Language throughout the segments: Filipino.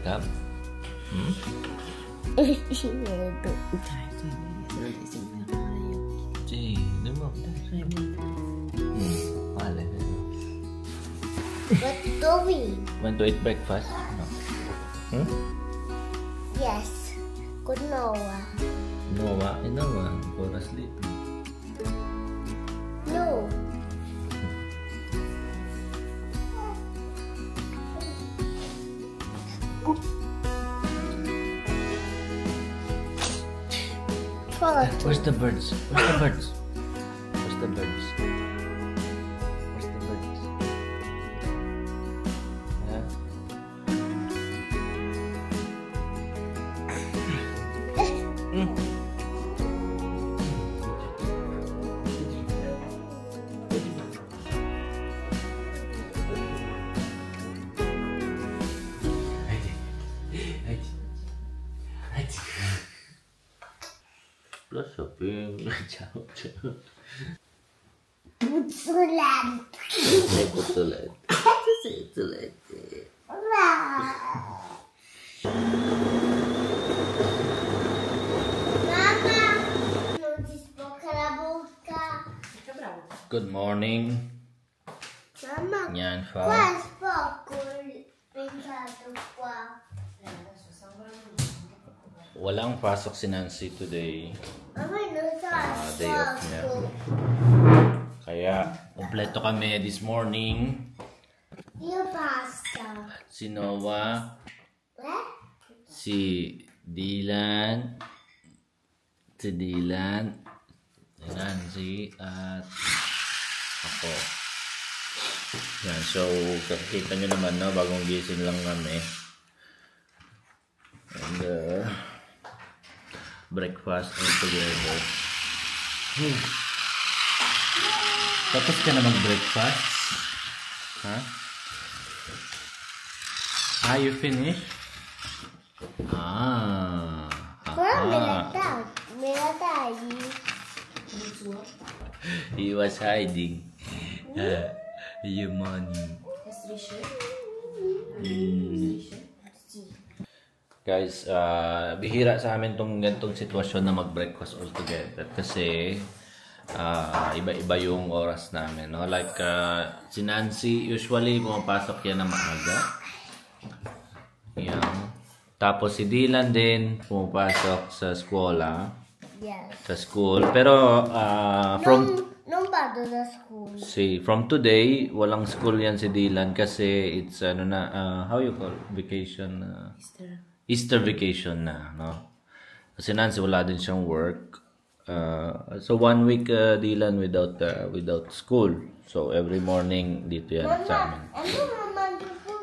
wake up? What doing? Want to eat breakfast? No. Yes. Good Noah. Noah, Noah, fall asleep. No. Where's the birds? Where's the birds? Where's the birds? Where's the birds? Huh? Shopping. Ciao, ciao. Putulan. Putulan. Putulan. Mama, notice po karabuka. Good morning. Mama, Yan, fa. quas po pensado qua. Walang pasok si Nancy today. Day off niya. Kaya, kompleto kami this morning. Yung pasta. Si Noah. Si Dylan. Si Nancy. At ako. Yan, so, kakita nyo naman, no? Bagong gising lang kami. And, breakfast all together. Tapos ka na mag-breakfast? Ha? You finished? He was hiding. Your money. Guys, bihira sa amin tong ganitong sitwasyon na mag-breakfast all together kasi iba-iba yung oras namin, no? Like si Nancy usually pumapasok yan na maaga. Yan. Tapos si Dylan din pumapasok sa eskwela. Yes. Sa school. Pero from today, walang school yan si Dylan kasi it's how you call vacation? Easter vacation na, no? Kasi Nancy wala din siyang work. So 1 week Dylan without school. So every morning dito yan sa amin.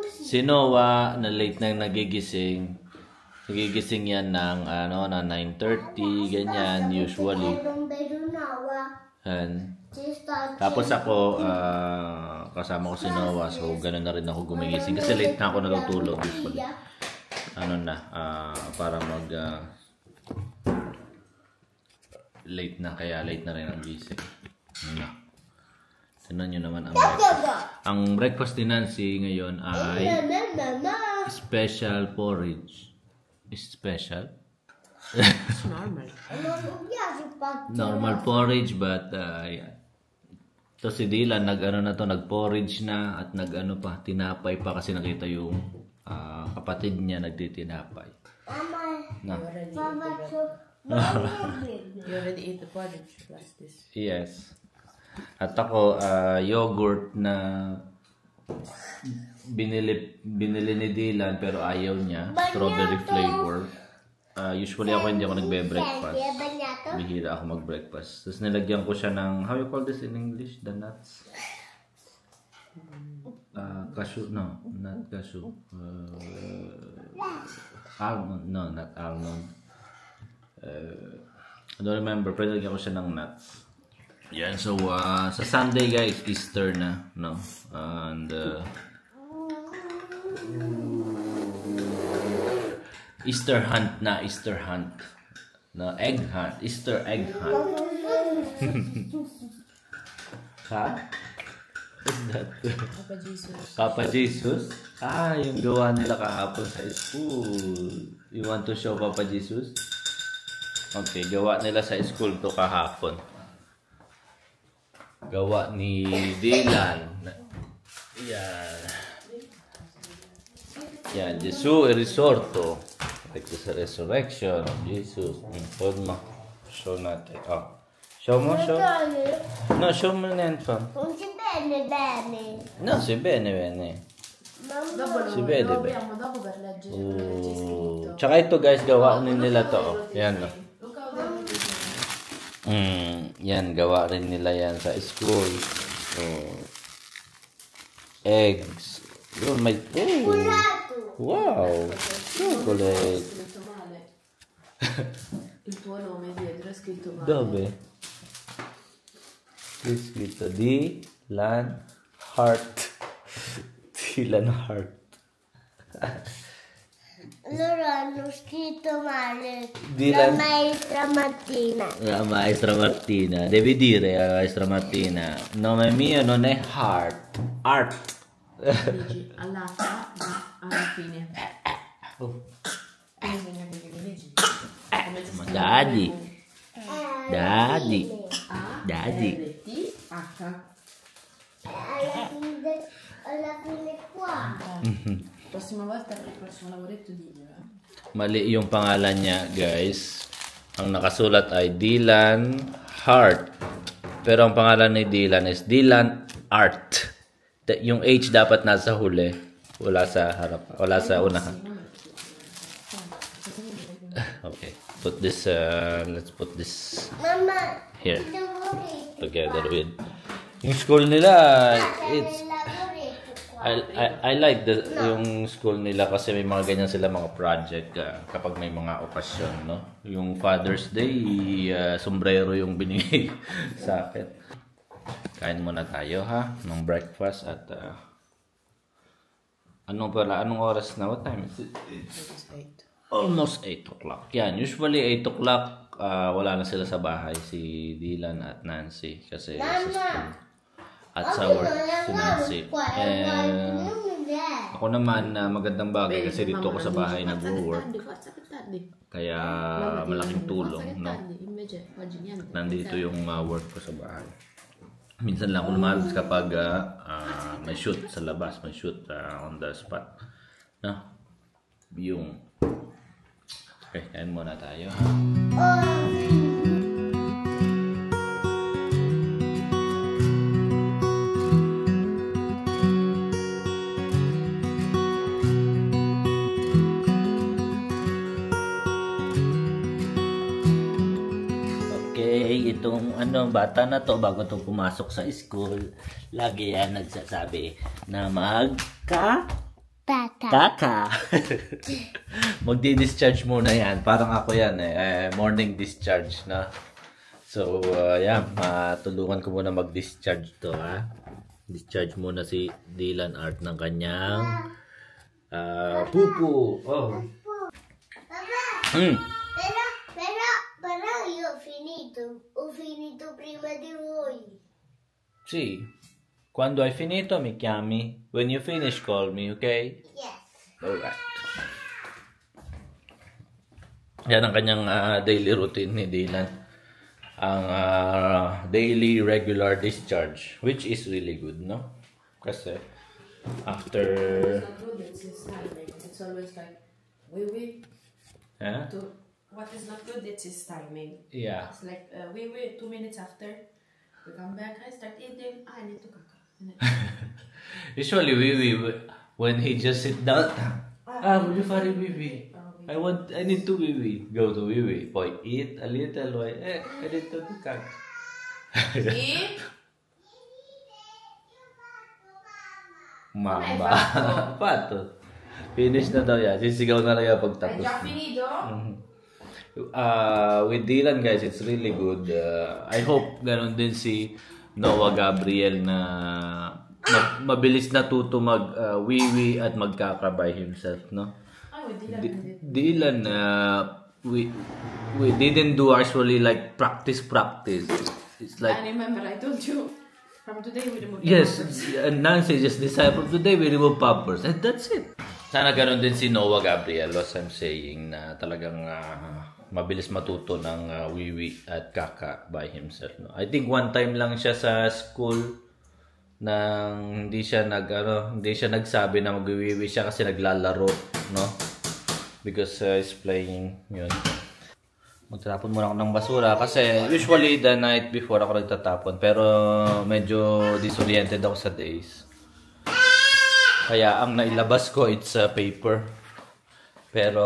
Si Noah na late nang nagigising. Nagigising yan ng na 9:30 ganyan usually. And tapos ako kasama ko si Noah, so ganoon na rin ako gumigising kasi late na ako natutulog usually. Para late na, kaya late na rin ang gising. Tignan nyo naman ang breakfast. Ang breakfast ni Nancy ngayon ay special porridge. Special? It's normal. Normal porridge, but yeah. So si Dylan nag-porridge na at tinapay pa kasi nakita yung kapatid niya nagtitinapay. You already ate the porridge plus this. Yes. At ako, yogurt na binili ni Dylan pero ayaw niya. Strawberry flavor. Usually hindi ako nagbe-breakfast. Bihira ako mag-breakfast. Tapos nilagyan ko siya ng, how you call this in English? The nuts? Cashew, no, not cashew. Almond, no, not almond. I don't remember, pero nilagyan ko siya ng nuts. Yan, so sa Sunday guys, Easter na, no? And Easter hunt na, Easter hunt. No, egg hunt, Easter egg hunt. Ha? What's that? Papa Jesus. Papa Jesus? Ah, yung gawa nila kahapon sa school. You want to show Papa Jesus? Okay, gawa nila sa school to kahapon. Gawa ni Dylan. Yan. Yan, Jesus risorto. Like the resurrection of Jesus. Informa. Show natin. Oh. Show mo, show. No, show mo na yan, fam. Non si bene bene. No, si bene, bene. Dopo Si lo vede, apriamo dopo per leggere quello che c'è scritto. Tsaka ito guys, gawa rin nila to. Oh. Yan, no. Luca, vediamo che c'è. Yan, gawa rin nila yan sa school. Eggs. Yun, may... Wow! Chocolate. Scritto male. Il tuo nome dietro è scritto male. Dove? È scritto Dylan Heart. Dylan Heart. Loro hanno scritto male. Dylan- La maestra Martina. La maestra Martina. Devi dire alla maestra Martina, nome mio non è Heart. Art. Dici all'H, ma alla fine. Oh. Quindi bisogna che dici. Come si scrive? Daddy. Daddy. A, Daddy. R, T, H. Alla fine qua. Prossima volta per il prossimo lavoretto diglielo. Mali yung pangalan niya, guys. Ang nakasulat ay Dylan Heart. Pero ang pangalan ni Dylan is Dylan Art. Yung H dapat nasa huli. Wala sa harap. Wala sa unahan. Okay. Put this, let's put this Mamma, here. il lavoretto Together with. Yung school nila, it's... il lavoretto qua. I like yung school nila kasi may mga ganyan sila mga project kapag may mga okasyon, no? Yung Father's Day, sombrero yung binigay sa akin. Kain muna tayo ha, ng breakfast at anong oras na? What time is it? It's 8. Almost 8 o'clock. Yan, usually 8 o'clock wala na sila sa bahay, si Dylan at Nancy kasi sa school. At sa work si Nancy. And ako naman magandang bagay kasi dito ako sa bahay nag-work. Kaya malaking tulong, no? Nandito yung work ko sa bahay. Minsan lang ako lumalabas kapag may shoot sa labas, may shoot on the spot. No? Yung... Okay, kain muna tayo ha. Itong bata na to bago to pumasok sa school, lagi yan nagsasabi na kaka. Magdi-discharge muna yan. Parang ako yan morning discharge na. So, yan. Matulungan ko muna mag-discharge to ha. Discharge muna si Dylan Art ng kanyang pupu. Oh. Però io ho finito prima di voi. Sì. Quando hai finito mi chiami. When you finish, call me, okay? Yes. Alright. Yan ang kanyang daily routine ni Dylan. Ang daily regular discharge, which is really good, no? Kasi after... It's always like, wait. Huh? What is not good, it's his timing. Yeah. It's like, wait, 2 minutes after, we come back, I start eating, I need to kaka. Usually, when he just sit down, will you fari Wiwi? I need to Wiwi. Go to Wiwi. Boy, eat a little, boy. I need to kaka. Eat? Mama. Pato. Finish na daw yan. Sisigaw na lang yan pagtapos. Hai già finito? With Dylan guys, it's really good. I hope ganon din si Noah Gabriel na mabilis natuto mag-wiwi at magkakabay himself, no? Dylan, we didn't do actually like practice. It's like I remember I told you From today, we remove the Yes, pampers. and Nancy just decided from today we remove pampers. And that's it. Sana ganun din si Noah Gabriel, as I'm saying, na talagang mabilis matuto ng wiwi at kaka by himself. No? I think one time lang siya sa school nang hindi siya nagsabi na magwiwi siya kasi naglalaro, no? Because he's playing, yun. Magtatapon muna ako ng basura kasi usually the night before ako nagtatapon, pero medyo disoriented ako sa days. Kaya ang nailabas ko it's paper. Pero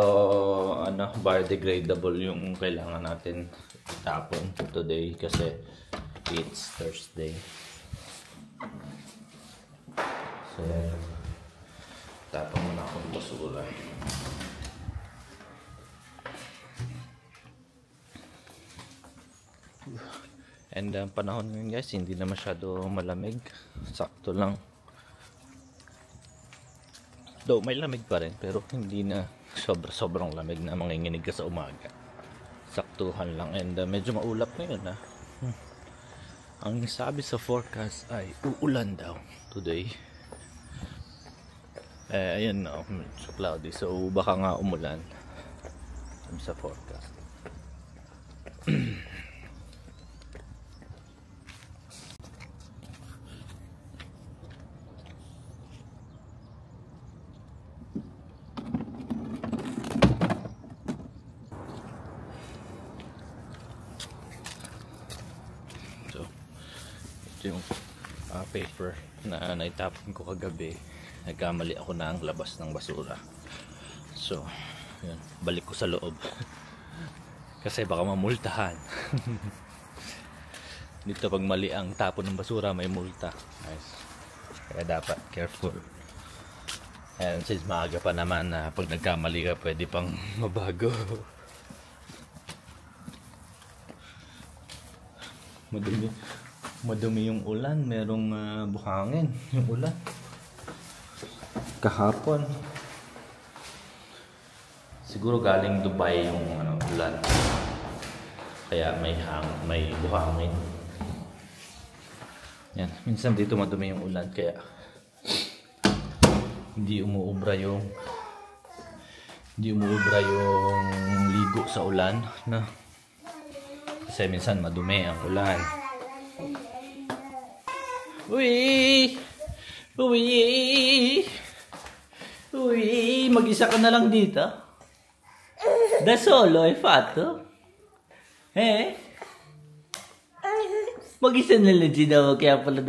biodegradable yung kailangan natin itapon today kasi it's Thursday. So, tapon muna akong basura. And ang panahon ngayon guys, hindi na masyado malamig. Sakto lang. Though may lamig pa rin, pero hindi na sobrang lamig na manginginig ka sa umaga. Saktuhan lang. And medyo maulap ngayon Ang sabi sa forecast ay uulan daw today. Ayun medyo cloudy. So baka nga umulan sa forecast. Ito yung paper na naitapon ko kagabi. Nagkamali ako ng labas ng basura. So, yun, balik ko sa loob. Kasi baka mamultahan. Dito pag mali ang tapon ng basura, may multa. Nice. Kaya dapat careful. And since maaga pa naman na pag nagkamali ka, pwede pang mabago. Madumi yung ulan, merong buhangin yung ulan. Kahapon. Siguro galing Dubai yung ulan. Kaya may buhangin. Yan, minsan dito madumi yung ulan kaya hindi umuubra yung ligo sa ulan, no? Kasi minsan madumi ang ulan. Uy! Mag-isa ka na lang dito? Da solo, fatto? Mag-isa na lang dito ako, kaya pala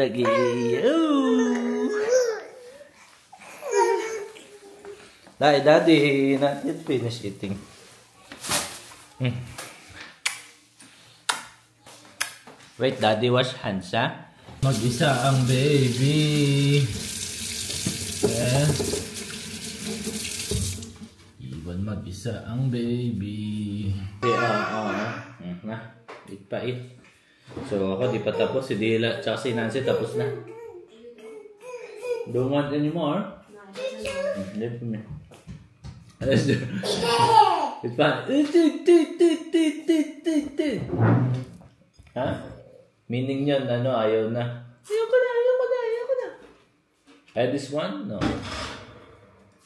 Daddy, not yet finished eating. Wait, Daddy wash hands, ha? Mag-isa ang baby. Iwan mag-isa ang baby. Eat pa, eat. So ako di pa tapos. Si Dila tsaka si Nancy tapos na. Don't want any more? Leave for me. It's fun. Ha? Meaning yun, ayaw na. Ayoko na. This one? No.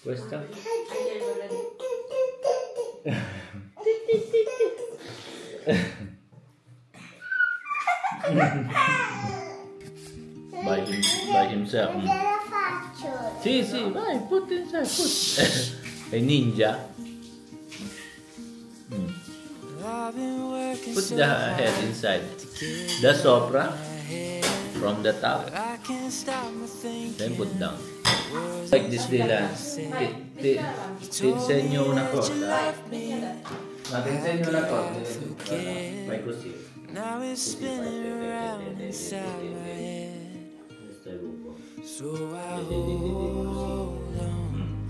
Where's that? by himself. See, bye. Put inside. Put. A ninja. Put the head inside. The sopra from the top. Then put down. Like this, Dylan. Tinsenyo na ko. Tinsenyo na ko. May kusi. Now it's spinning around inside my head. So I hold on.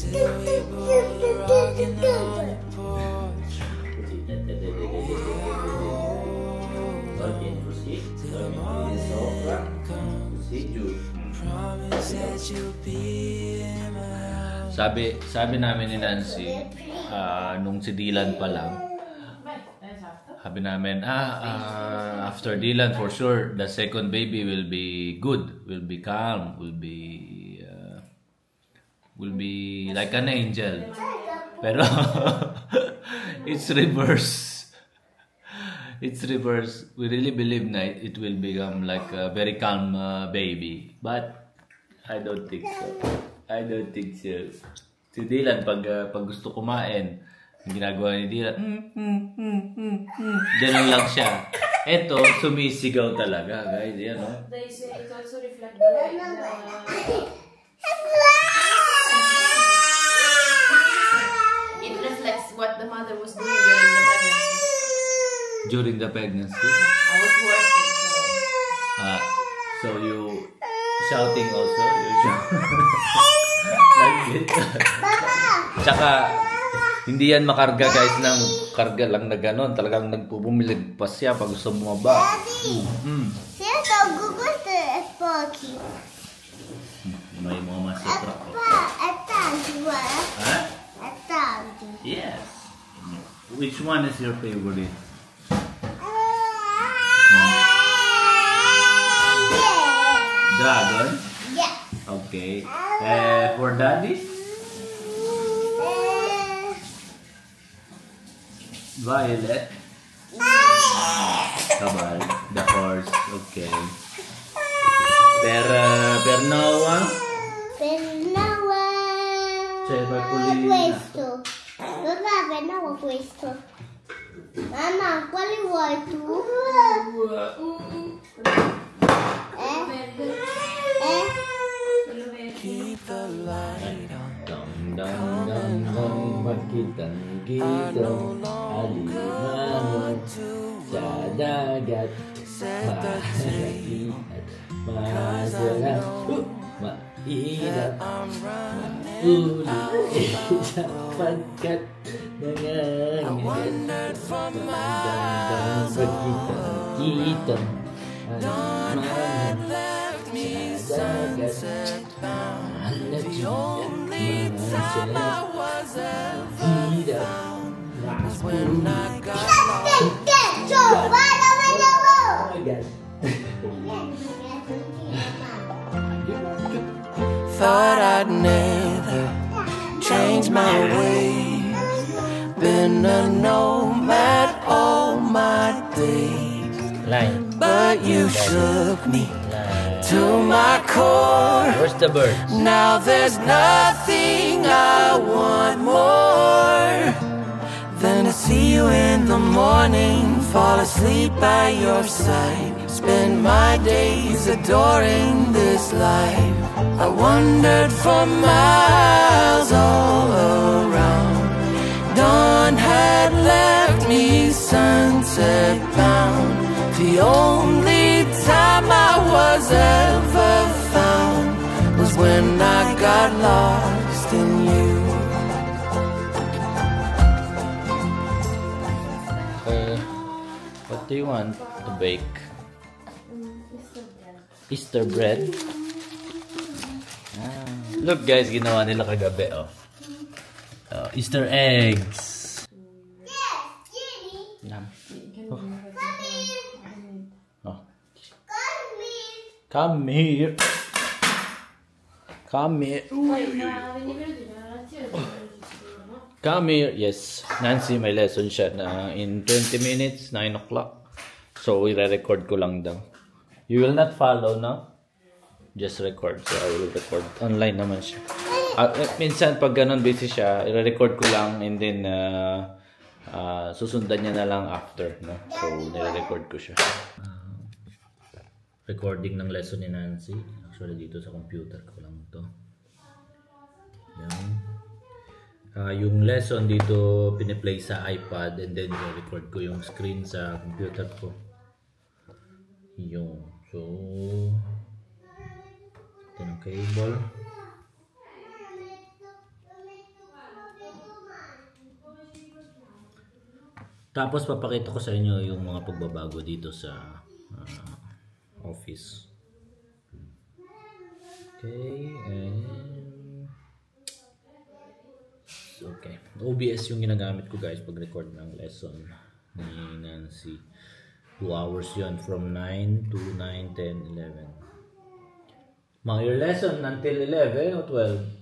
Till we both are rocking on the porch. Till the morning comes. Promise that you'll be in my house. Sabi namin ni Nancy, nung si Dylan pa lang, Sabi namin, after Dylan, for sure, the second baby will be good, will be calm, will be like an angel. Pero, it's reverse. It's reverse. We really believe na it will become like a very calm baby. But, I don't think so. I don't think so. Si Dylan, pag gusto kumain, ang ginagawa ni Dylan, ganun lang siya. Eto, sumisigaw talaga, guys. Yan, no? They say it also reflects it reflects what the mother was doing during the pregnancy. During the pregnancy? I was working, So you shouting also? You like it? Tsaka, hindi yan makarga guys ng karga lang na gano'n. Talagang nagpupumiligpas siya pag gusto bumaba. Siya gugusto Poki. May mga masitra ko. Atando. Ha? Atando. Yes. Which one is your favorite? Dragon? Yeah. Okay. For daddy? Violet? Kabal. The horse. Okay. Per Noah? Pennawa. C'era Polina. Questo. Papà, pennawa questo. Mamma, quale vuoi tu? Keep the light on. Magkitang I no longer want to sa dagat, set the table, 'cause I know mahirap, I'm running ulit sapagkat I wandered for miles. magkitang Dawn had left me sunset bound. The only time I was ever found was when I got lost. Thought I'd never change my ways. Been a nomad all my days. But you shook me to my core. Where's the bird? Now there's nothing I want more than to see you in the morning, fall asleep by your side, spend my days adoring this life. I wandered for miles all around. Dawn had left me sunset bound. The only time I was ever found was when I got lost in you. What do you want to bake? Easter bread. Look guys, ginawa nila kagabi, oh. Easter eggs. Nam. Oh. Come here. Come here. Come here. Yes. Nancy, may lesson siya na in 20 minutes, 9 o'clock. So, i-record ko lang daw. You will not follow, no? Just record. So, I will record. Online naman siya. Minsan, pag ganun busy siya, i-record ko lang and then susundan niya na lang after, no? So, nire-record ko siya. Recording ng lesson ni Nancy. Actually, dito sa computer ko lang to. Yan. Yung lesson dito piniplay sa iPad and then i-record ko yung screen sa computer ko. Yung so ito yung cable. Tapos papakita ko sa inyo yung mga pagbabago dito sa office. Okay, and okay. OBS yung ginagamit ko guys pag record ng lesson ni Nancy. 2 hours yun. From 9 to 9, 10, 11. Mga your lesson until 11 o 12?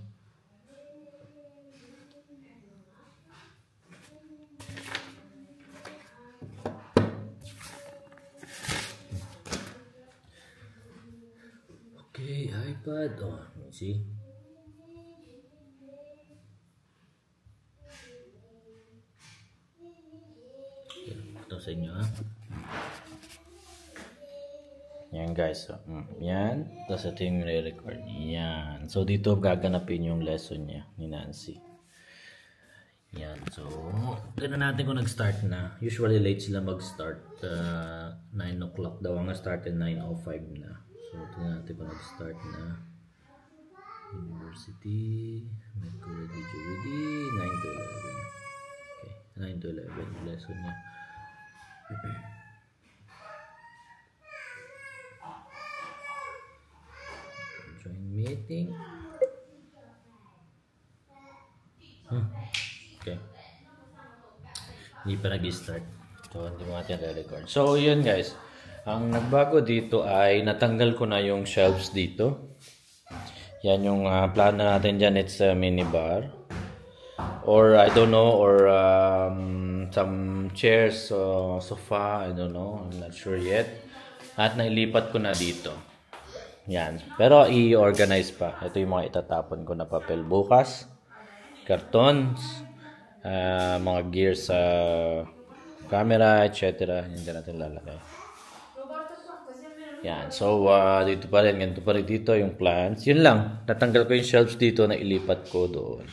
Okay, iPad. Oh, see? Ito sa inyo, ha? Yan, guys. So, yan. Tapos ito yung re-record. Yan. So, dito gaganapin yung lesson niya ni Nancy. Yan. So, tignan natin kung nag-start na. Usually, late sila mag-start. 9 o'clock daw ang start and 9:05 na. So, tignan natin kung nag-start na. University. Mercury, Judy. 9 to 11. Okay. 9 to 11 yung lesson niya. Join meeting. Okay. Hindi pa nag-start. So, hindi mo natin re-record. So, yun guys. Ang nagbago dito ay natanggal ko na yung shelves dito. Yan yung plano natin dyan. It's a minibar. Or, I don't know, or some chairs, sofa, I don't know. I'm not sure yet. At nailipat ko na dito. Yan. Pero i-organize pa. Ito yung mga itatapon ko na papel bukas. Cartons. Mga gears sa camera, etc. Hindi natin lalagay. Yan. So, dito pa rin. Ganito pa rin dito yung plants. Yun lang. Natanggal ko yung shelves dito na ilipat ko doon.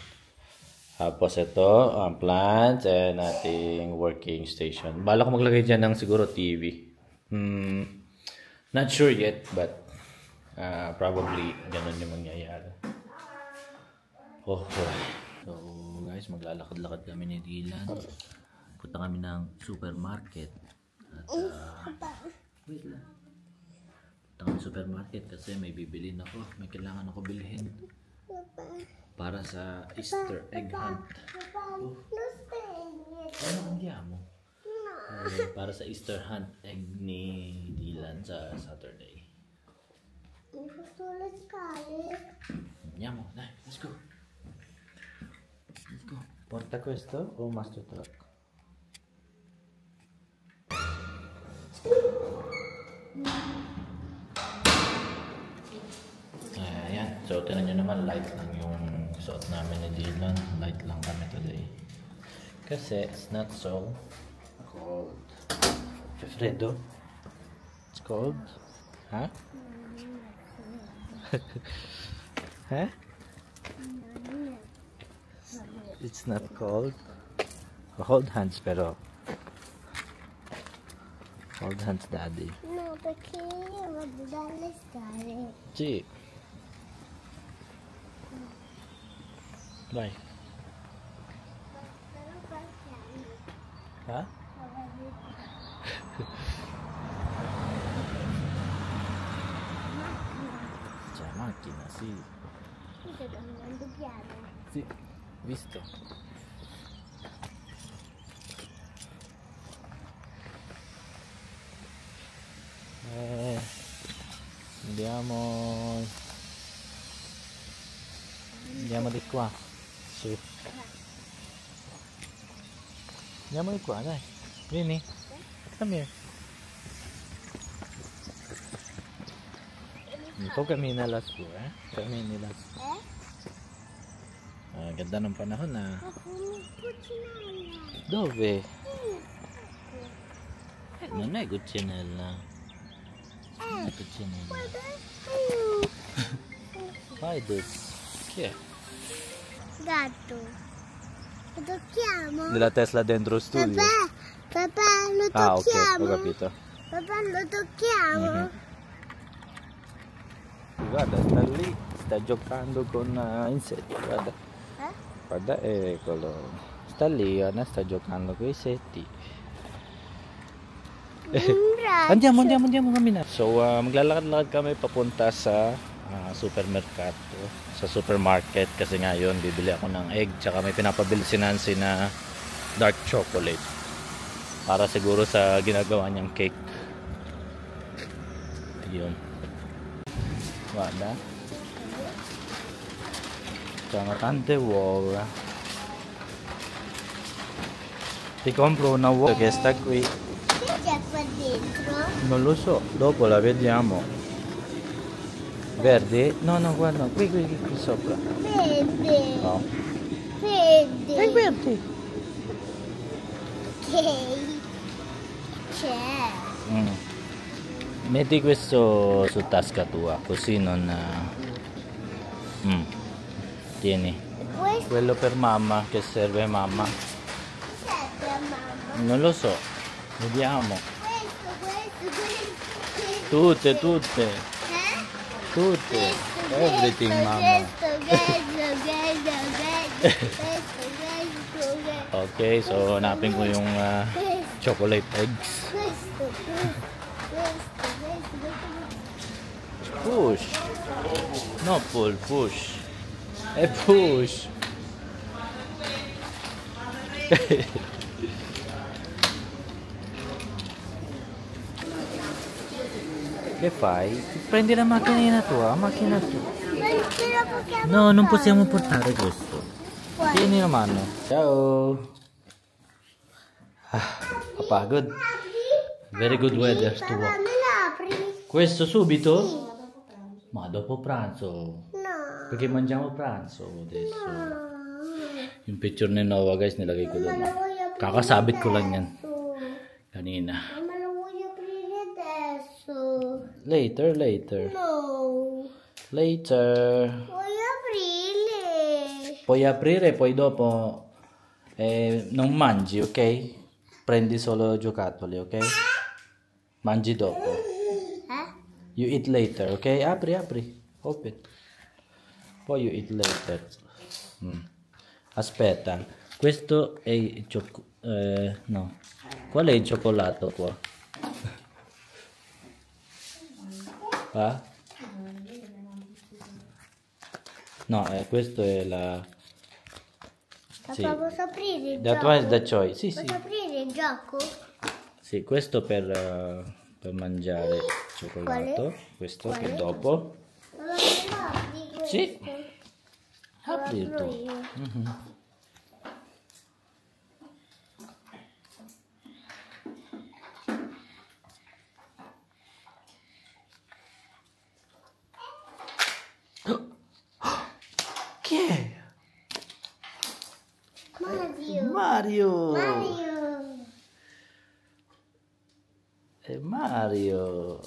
Tapos ito, ang plants and ating working station. Bala ko maglagay dyan ng siguro TV. Not sure yet, but probably ganun yung mangyayari. Okay. So guys, maglalakad-lakad kami ni Dylan. Punta kami ng supermarket. At, wait lang. Punta kami ng supermarket kasi may bibilin ako. May kailangan ako bilhin. Para sa Easter egg hunt. Ano ang diya mo? Para sa Easter hunt egg ni Dylan sa Saturday. Andiamo, dai, let's go. Let's go. Porta questo o master truck? Ayan. So, tinan nyo naman, light lang yung suot namin ni Dylan. Light lang kami today. Kasi, it's not so cold. Freddo? It's cold? Huh? Huh? It's not cold. Hold hands, pero. Hold hands, Daddy. No, perché io vado dalle scale. Sì. Vai. Ha? C'è la macchina, sì. Io sto camminando piano. Sì, visto. Andiamo di qua. Sì. Andiamo di qua, dai. Vieni. Come here. Ikaw kamina las ko, eh? Kamini las. Ganda ng panahon, ah. Dove? Non è Cucinella. Non è Cucinella. Fidus. Chi è? Gatto. Lo tocchiamo? Della Tesla dentro studio? Papà, lo Ah, ok, tocchiamo? ho capito. Papà, lo tocchiamo? Guarda, sta lì, sta giocando con insetti, guarda. Guarda, eccolo. Sta lì, Anna sta giocando con i setti. Andiamo camminare. So, maglalakad-lakad kami papunta sa supermercato, sa supermarket kasi ngayon bibili ako ng egg tsaka may pinapabili si Nancy na dark chocolate. Para siguro sa ginagawa niyang cake. Ayun. Guarda. Sono tante uova. Ti compro una uova che sta qui. Che c'è qua dentro? Non lo so, dopo la vediamo. Verde? No, no, guarda, qui sopra. Verde. No. Verde. È verde. Ok. C'è. Metti questo su tasca tua, così non... Tieni. Questo Quello per mamma, che serve a mamma. serve a mamma. Non lo so, vediamo. Questo. Tutte. Eh? Tutte. Questo, Everything, mamma. Questo. Ok, so hanapin ko yung chocolate eggs. Push. No pull, push. Push. Che fai? Prendi la macchinina tua, macchina tua. No, non possiamo portare questo. Tieni la mano. Ciao. Kapagod. Very good weather to walk. Questo subito? Ma dopo pranzo. Perché mangiamo pranzo adesso. Yung picture ni Noah guys, nilagay ko doon. Kakasabit ko lang yan. Kanina. Later. No. Later. Voglio aprire. Puoi aprire, poi dopo non mangi, ok? Prendi solo giocattoli, ok? Mangi dopo. You eat later, ok? Apri. Open. Poi you eat later. Aspetta. Questo è il no. Qual è il cioccolato qua? Ah? No, questo è la... Sì. Posso aprire il That gioco? one is the choice. Sì, sì. Posso aprire il gioco? Sì, questo per mangiare cioccolato. Questo che dopo. Sì. Apri tu. Chi è? Mario. È Mario.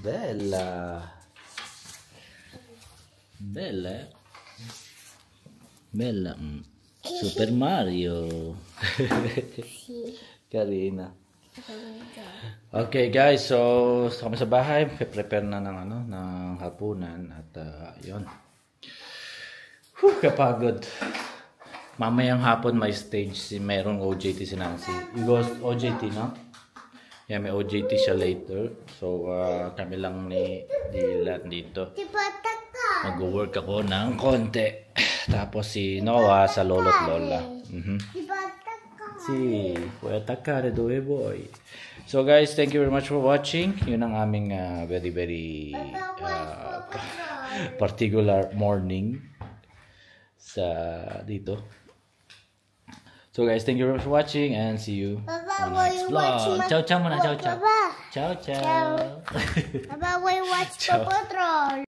Bella. Bella, eh? Bella. Super Mario. Carina. Okay guys, so kami sa bahay, prepare na ng hapunan at yun. Kapagod. Mamayang hapon may stage merong OJT si Nancy. You go OJT, no? Yeah, may OJT siya later. So kami lang ni Dylan dito. Mag-work ako ng konti. Tapos si Noah sa lolo't lola. Si, puoi attaccare dove vuoi. So guys, thank you very much for watching. Yun ang aming very particular morning sa dito. So guys, thank you very much for watching and see you on the next vlog. Ciao muna, ciao. Ciao. Baba, we watch Paw Patrol.